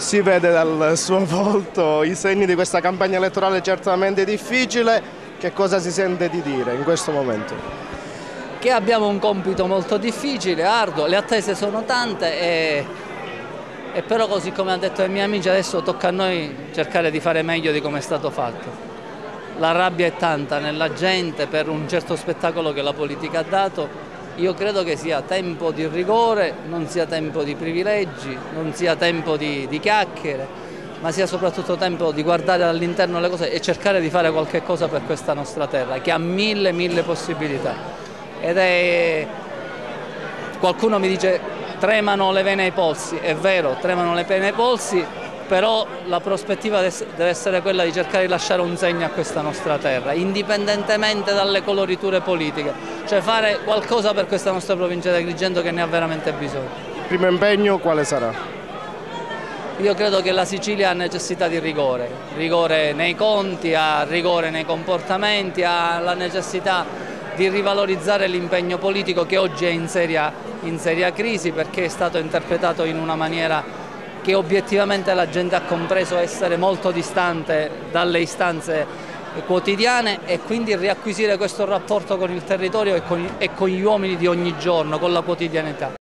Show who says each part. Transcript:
Speaker 1: Si vede dal suo volto i segni di questa campagna elettorale certamente difficile. Che cosa si sente di dire in questo momento?
Speaker 2: Che abbiamo un compito molto difficile, arduo, le attese sono tante e però, così come hanno detto i miei amici, adesso tocca a noi cercare di fare meglio di come è stato fatto. La rabbia è tanta nella gente per un certo spettacolo che la politica ha dato. Io credo che sia tempo di rigore, non sia tempo di privilegi, non sia tempo di chiacchiere, ma sia soprattutto tempo di guardare all'interno le cose e cercare di fare qualche cosa per questa nostra terra, che ha mille possibilità. Qualcuno mi dice tremano le vene ai polsi, è vero, tremano le vene ai polsi, però la prospettiva deve essere quella di cercare di lasciare un segno a questa nostra terra, indipendentemente dalle coloriture politiche, cioè fare qualcosa per questa nostra provincia di Agrigento che ne ha veramente bisogno.
Speaker 1: Il primo impegno quale sarà?
Speaker 2: Io credo che la Sicilia ha necessità di rigore, rigore nei conti, ha rigore nei comportamenti, ha la necessità di rivalorizzare l'impegno politico che oggi è in seria crisi, perché è stato interpretato in una maniera che obiettivamente la gente ha compreso essere molto distante dalle istanze quotidiane, e quindi riacquisire questo rapporto con il territorio e con gli uomini di ogni giorno, con la quotidianità.